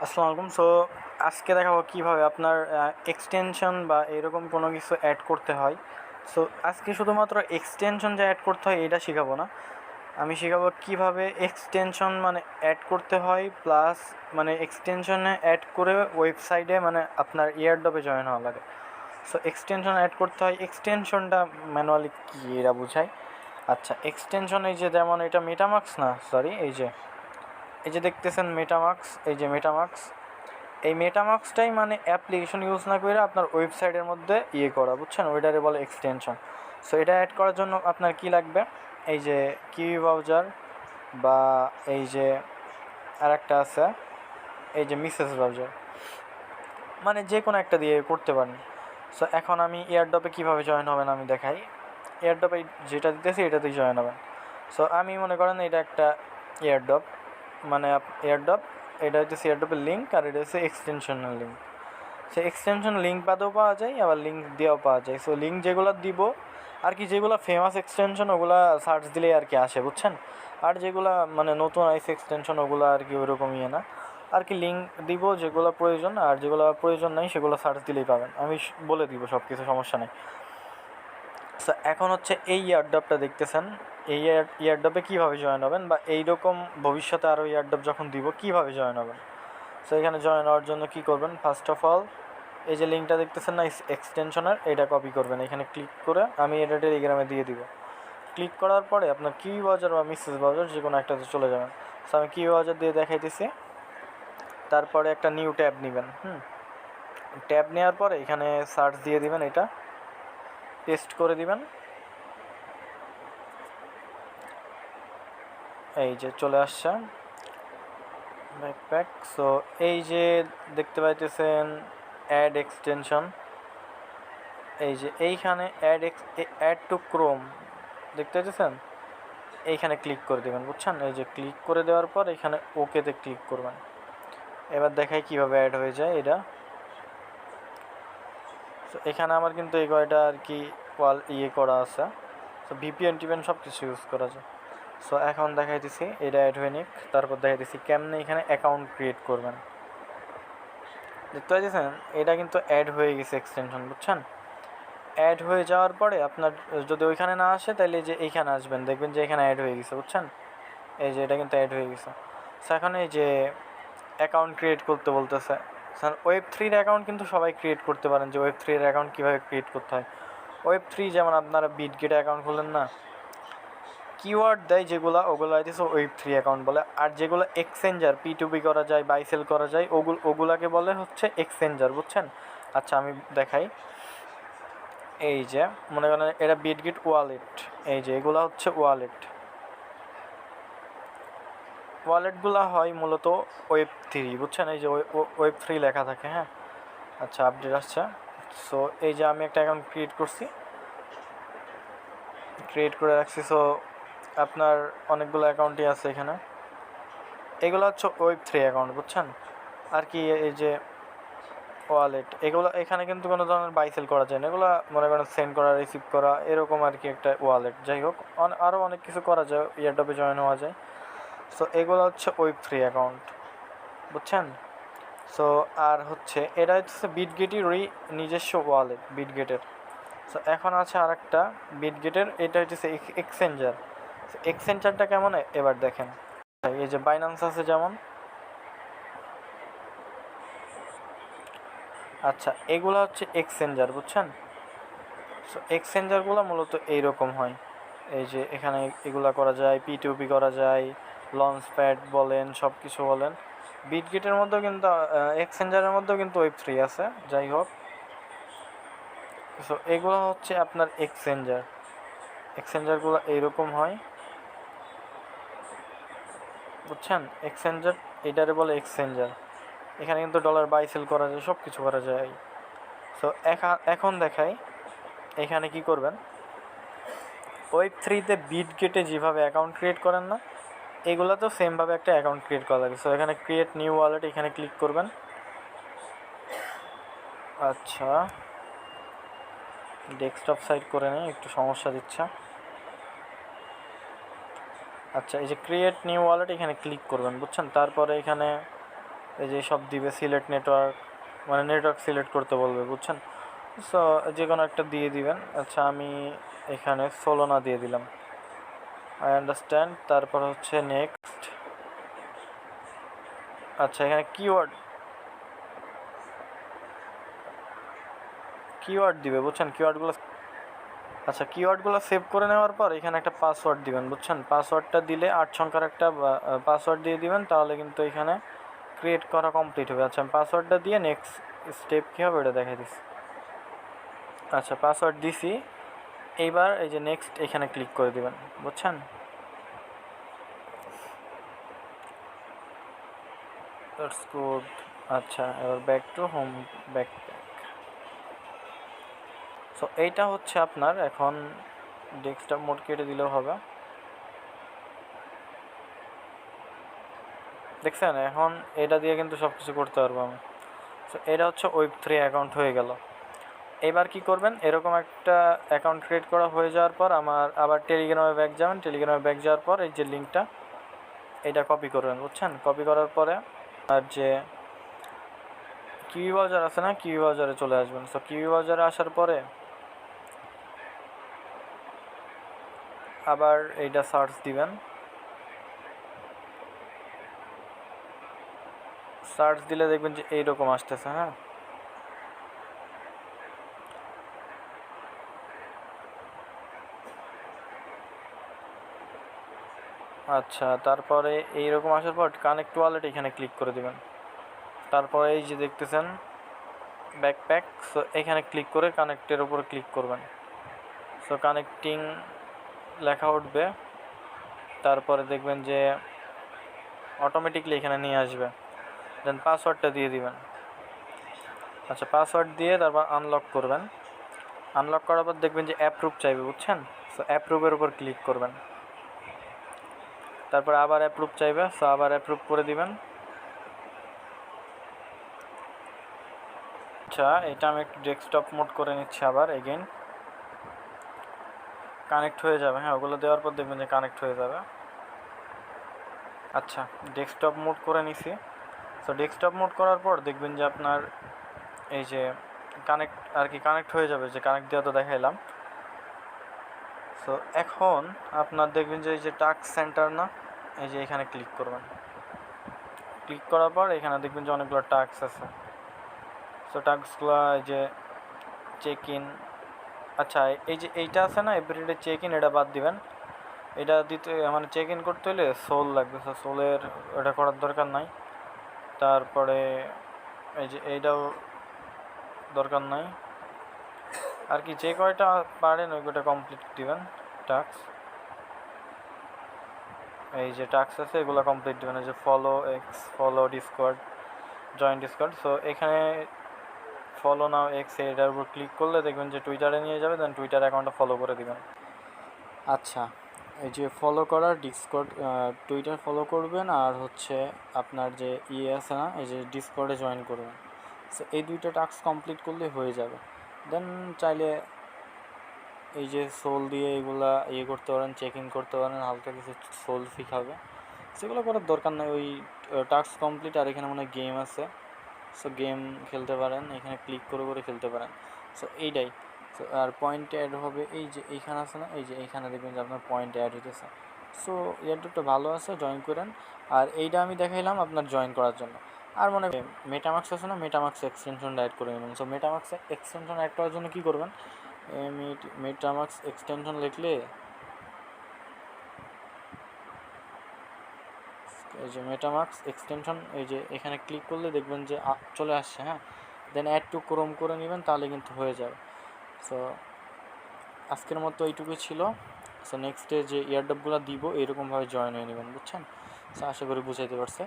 আসসালামু আলাইকুম। আজকে দেখাবো কিভাবে আপনার এক্সটেনশন বা এরকম কোনো কিছু অ্যাড করতে হয়। আজকে শুধুমাত্র এক্সটেনশন যে অ্যাড করতে হয় এটা শেখাবো না, আমি শেখাবো কিভাবে এক্সটেনশন মানে অ্যাড করতে হয়, প্লাস মানে এক্সটেনশনে অ্যাড করে ওয়েবসাইটে মানে আপনার এয়ারড্রপে জয়েন হওয়া লাগে। এক্সটেনশন অ্যাড করতে হয়, এক্সটেনশনটা ম্যানুয়ালি কী এরা বোঝায়। আচ্ছা, এক্সটেনশন এই যে যেমন এটা মেটামাক্স না, সরি, এই যে দেখতেছেন মেটামাক্স, এই যে মেটামাক্স, এই মেটামাক্সটাই মানে অ্যাপ্লিকেশন ইউজ না করে আপনার ওয়েবসাইটের মধ্যে করা, বুঝছেন, ওইটারে বলে এক্সটেনশন। এটা অ্যাড করার জন্য আপনার কি লাগবে, এই যে কিউই ব্রাউজার বা এই যে আর একটা আছে, এই যে মিসেস ব্রাউজার, মানে যে কোনো একটা দিয়ে করতে পারেন। এখন আমি এয়ারড্রপে কীভাবে জয়েন হবেন আমি দেখাই। এয়ারড্রপে যেটা দিতেছি এটাতেই জয়েন হবেন। আমি মনে করেন এটা একটা এয়ারড্রপ, মানে এয়ারড্রপ, এটা হচ্ছে এয়ারড্রপের লিঙ্ক, আর এটা হচ্ছে এক্সটেনশনের লিঙ্ক। এক্সটেনশন লিঙ্ক বাদেও পাওয়া যায়, আবার লিঙ্ক দিয়েও পাওয়া যায়। লিঙ্ক যেগুলো দিব আর কি, যেগুলো ফেমাস এক্সটেনশন ওগুলো সার্চ দিলেই আর কি আসে, বুঝছেন। আর যেগুলো মানে নতুন আইসি এক্সটেনশন ওগুলো আর কি ওইরকম না আর কি। লিঙ্ক দিব যেগুলো প্রয়োজন, আর যেগুলো প্রয়োজন নাই সেগুলো সার্চ দিলেই পাবেন, আমি বলে দিব সব কিছু, সমস্যা নেই। এখন হচ্ছে এই এয়ারড্রপটা দেখতেছেন, এই এয়ারড্রপে কীভাবে জয়েন হবেন, বা এইরকম ভবিষ্যতে আরও এয়ারড্রপ যখন দিব কীভাবে জয়েন হবেন। এখানে জয়েন হওয়ার জন্য কী করবেন, ফার্স্ট অফ অল এই যে লিঙ্কটা দেখতেছেন না এক্সটেনশনের, এটা কপি করবেন, এখানে ক্লিক করে আমি এটা টেলিগ্রামে দিয়ে দিব। ক্লিক করার পরে আপনার কিউই ব্রাউজার বা মিসেস ব্রাউজার যে কোনো একটাতে চলে যাবেন। আমি কিউই ব্রাউজার দিয়ে দেখাইতেছি। তারপরে একটা নিউ ট্যাব নেবেন, ট্যাব নেওয়ার পরে এখানে সার্চ দিয়ে দিবেন, এটা পেস্ট করে দিবেন, এই যে চলে আসছে ব্যাকপ্যাক। এই যে দেখতে পাইতেছেন অ্যাড এক্সটেনশন, এই যে এইখানে অ্যাড টু ক্রোম দেখতে পাচ্ছেন, এইখানে ক্লিক করে দেবেন, বুঝছেন। এই যে ক্লিক করে দেওয়ার পর এখানে ওকেতে ক্লিক করবেন। এবার দেখাই কিভাবে অ্যাড হয়ে যায় এটা। এখানে আমার কিন্তু এই কয়টা আর কি ওয়াল করা আছে, ভিপিএন টিপিএন সব কিছু ইউজ করা যায়। এখন দেখাইতেছি এটা অ্যাড হয়ে নিক, তারপর দেখাইতেছি কেমনে এখানে অ্যাকাউন্ট ক্রিয়েট করবেন। দেখতে পাচ্ছেন এটা কিন্তু অ্যাড হয়ে গেছে এক্সটেনশন, বুঝছেন। অ্যাড হয়ে যাওয়ার পরে আপনার যদি ওইখানে না আসে তাহলে যে এইখানে আসবেন, দেখবেন যে এখানে অ্যাড হয়ে গেছে, বুঝছেন। এই যে এটা কিন্তু অ্যাড হয়ে গেছে। এখন এই যে অ্যাকাউন্ট ক্রিয়েট করতে বলতেছে, ওয়েব3 অ্যাকাউন্ট কিন্তু সবাই ক্রিয়েট করতে পারেন। যে ওয়েব3 অ্যাকাউন্ট কীভাবে ক্রিয়েট করতে হয়, ওয়েব3 যেমন আপনারা বিটগেট অ্যাকাউন্ট খুলেন না, কিওয়ার্ড দেয় যেগুলো, ওগুলো হইতেছে ওয়েব3 অ্যাকাউন্ট বলে। আর যেগুলো এক্সচেঞ্জার, P2P করা যায়, বাই সেল করা যায়, ওগুলাকে বলে হচ্ছে এক্সচেঞ্জার, বুঝছেন। আচ্ছা আমি দেখাই, এই যে মনে করেন এটা বিটগেট ওয়ালেট, এই যে এগুলো হচ্ছে ওয়ালেটগুলো হয় মূলত ওয়েব3, বুঝছেন। এই যে ওয়েব3 লেখা থাকে, হ্যাঁ। আচ্ছা আপডেট আসছে। এই যে আমি একটা অ্যাকাউন্ট ক্রিয়েট করে রাখছি। আপনার অনেকগুলো অ্যাকাউন্টই আছে এখানে, এগুলো হচ্ছে ওয়েব3 অ্যাকাউন্ট, বুঝছেন। আর কি এই যে ওয়ালেট, এগুলো এখানে কিন্তু কোনো ধরনের বাই সেল করা যায় না, এগুলো মনে করেন সেন্ড করা, রিসিভ করা, এরকম আর কি একটা ওয়ালেট। যাই হোক, আরও অনেক কিছু করা যায়, এয়ারড্রপে জয়েন হওয়া যায়। এগুলো হচ্ছে ওয়েব3 অ্যাকাউন্ট, বুঝছেন। আর হচ্ছে এটা হচ্ছে বিটগেটেরই নিজস্ব ওয়ালেট, বিটগেটের। এখন আছে আর একটা বিটগেটের, এটা হচ্ছে এক্সচেঞ্জার। এক্সচেঞ্জারটা কেমন এবার দেখেন, এই যে বাইন্যান্স আছে যেমন, আচ্ছা এগুলো হচ্ছে এক্সচেঞ্জার, বুঝছেন। এক্সচেঞ্জারগুলো মূলত এইরকম হয়, এই যে এখানে এগুলা করা যায়, P2P করা যায়, লঞ্চ প্যাড বলেন, সব কিছু বলেন। বিটগেটের মধ্যেও কিন্তু এক্সচেঞ্জারের মধ্যেও কিন্তু ওয়েব3 আছে, যাই হোক। এগুলো হচ্ছে আপনার এক্সচেঞ্জারগুলো এইরকম হয়, বুঝছেন। এক্সচেঞ্জার এটারে বলে এক্সচেঞ্জার। এখানে কিন্তু ডলার বাই সেল করা যায়, সব কিছু করা যায়। এখন দেখাই এখানে কি করবেন। ওয়েব3তে বিটগেটে যেভাবে অ্যাকাউন্ট ক্রিয়েট করেন না, এগুলোতেও সেমভাবে একটা অ্যাকাউন্ট ক্রিয়েট করা লাগে। এখানে ক্রিয়েট নিউ ওয়ালেট, এখানে ক্লিক করবেন। আচ্ছা ডেস্কটপ সাইড করে নেই, একটু সমস্যা দিচ্ছে। আচ্ছা এই যে ক্রিয়েট নিউ ওয়ালেট, এখানে ক্লিক করবেন, বুঝছেন। তারপরে এখানে এই যে সব দিবে, সিলেক্ট নেটওয়ার্ক, মানে নেটওয়ার্ক সিলেক্ট করতে বলবে, বুঝছেন। সো যে কোনো একটা দিয়ে দিবেন। আচ্ছা আমি এখানে সোলোনা দিয়ে দিলাম, আই আন্ডারস্ট্যান্ড। তারপর হচ্ছে নেক্সট। আচ্ছা এখানে কিওয়ার্ড দিবে, বুঝছেন, কিওয়ার্ডগুলো। আচ্ছা কিওয়ার্ডগুলো সেভ করে নেওয়ার পর এখানে একটা পাসওয়ার্ড দিবেন, বুঝছেন। পাসওয়ার্ডটা দিলে 8 সংখ্যার একটা পাসওয়ার্ড দিয়ে দিবেন, তাহলে কিন্তু এখানে ক্রিয়েট করা কমপ্লিট হবে। আচ্ছা আমি পাসওয়ার্ডটা দিয়ে নেক্সট স্টেপ কী হবে এটা দেখাই দিচ্ছি। আচ্ছা পাসওয়ার্ড দিছি, এইবার এই যে নেক্সট এখানে ক্লিক করে দিবেন, বুঝছেন। That's good. আচ্ছা এবার back to home, back. So এইটা হচ্ছে আপনার, এখন ডেস্কটপ মোড কেটে দিলেও হবে। দেখছেন এখন এটা দিয়ে কিন্তু সব কিছু করতে পারবো আমি। সো এটা হচ্ছে Web3 অ্যাকাউন্ট হয়ে গেল। এবার কি করবেন, এরকম একটা অ্যাকাউন্ট ক্রিয়েট করা হয়ে যাওয়ার পর আমার আবার টেলিগ্রামে ব্যাক যাবেন। টেলিগ্রামে ব্যাক যাওয়ার পর এই যে লিঙ্কটা, এটা কপি করবেন, বুঝছেন। কপি করার পরে আর যে কিউই ব্রাউজার আছে না, কিউই ব্রাউজারে চলে আসবেন। সো কিউই ব্রাউজারে আসার পরে আবার এইটা সার্চ দিবেন। সার্চ দিলে দেখবেন যে এইরকম আসতেছে, হ্যাঁ। আচ্ছা তারপরে এইরকম আসার পর কানেক্ট ওয়ালেট এখানে ক্লিক করে দিবেন। তারপরে এই যে দেখতেছেন ব্যাকপ্যাক, সো এখানে ক্লিক করে কানেক্টের উপর ক্লিক করবেন। সো কানেক্টিং লেখা উঠবে, তারপরে দেখবেন যে অটোমেটিকলি এখানে নিয়ে আসবে। দেন পাসওয়ার্ডটা দিয়ে দিবেন। আচ্ছা পাসওয়ার্ড দিয়ে তারপর আনলক করবেন। আনলক করার পর দেখবেন যে অ্যাপ্রুভ চাইবে, বুঝছেন। সো অ্যাপ্রুভের উপর ক্লিক করবেন। তারপর আবার অ্যাপ্রুভ চাইবে, সো আবার অ্যাপ্রুভ করে দিবেন। আচ্ছা এটা আমি একটু ডেস্কটপ মোড করে নিচ্ছি আবার এগেইন। কানেক্ট হয়ে যাবে, হ্যাঁ ওগুলো দেওয়ার পর দেখবেন যে কানেক্ট হয়ে যাবে। আচ্ছা ডেস্কটপ মোড করে নিছি। সো ডেস্কটপ মোড করার পর দেখবেন যে আপনার এই যে কানেক্ট হয়ে যাবে, যে কানেক্ট দেওয়া তো দেখাইলাম। সো এখন আপনার দেখবেন যে এই যে টাস্ক সেন্টার না, এই যে এখানে ক্লিক করবেন। ক্লিক করার পর এখানে দেখবেন যে অনেকগুলো টাস্ক আছে। সো টাস্কগুলো এই যে চেক ইন, আচ্ছা এই যে এইটা আছে না এভরিডে চেক ইন, এটা বাদ দিবেন। এটা দিতে মানে চেক ইন করতে হলে সোল লাগবে, সো সোলের এটা করার দরকার নাই। তারপরে এই যে এইটাও দরকার নাই। আর কি যে কয়টা পারেন ওই কয়টা কমপ্লিট দিবেন টাস্ক। এই যে টাস্ক আছে এগুলো কমপ্লিট দিবেন। এই যে follow Discord, join Discord. So এখানে ফলো নাও এক্স, এটার উপর ক্লিক করলে দেখবেন যে টুইটারে নিয়ে যাবে, দেন টুইটার অ্যাকাউন্টটা ফলো করে দিবেন। আচ্ছা এই যে ফলো করার ডিসকর্ড, টুইটার ফলো করবেন, আর হচ্ছে আপনার যে আছে না এই যে ডিসকর্ডে জয়েন করবেন। সো এই দুইটা টাস্ক কমপ্লিট করলে হয়ে যাবে। দেন চাইলে এই যে সোল দিয়ে এগুলা করতে পারেন, চেক ইন করতে পারেন, হালকা কিছু সোল ফিক হবে, সেগুলো করার দরকার নেই। ওই টাস্ক কমপ্লিট, আর এখানে মনে হয় গেম আছে, সো গেম খেলতে পারেন, এখানে ক্লিক করে করে খেলতে পারেন। সো এইটাই। সো আর পয়েন্ট অ্যাড হবে, এই যে এইখানে আছে না, এই যে এইখানে দেখবেন যে আপনার পয়েন্ট অ্যাড হইতেছে। সো এয়ারড্রপটা ভালো আছে, জয়েন করেন। আর এইটা আমি দেখাইলাম আপনার জয়েন করার জন্য। আর মনে মেটামাক্স আছে না, মেটামাক্স এক্সটেনশনটা অ্যাড করে নেবেন। সো মেটামাক্স এক্সটেনশন অ্যাড করার জন্য কী করবেন, মেটামাক্স এক্সটেনশন লিখলে এই যে মেটামাক্স এক্সটেনশন, এই যে এখানে ক্লিক করলে দেখবেন যে চলে আসছে, হ্যাঁ। দেন অ্যাড টু ক্রোম করে নেবেন, তাহলে কিন্তু হয়ে যাবে। সো আজকের মতো এইটুকুই ছিল। সো নেক্সটে যে ইয়ারডপগুলো দিব এরকমভাবে জয়েন হয়ে নেবেন, বুঝছেন। সো আশা করি বুঝাইতে পারছে।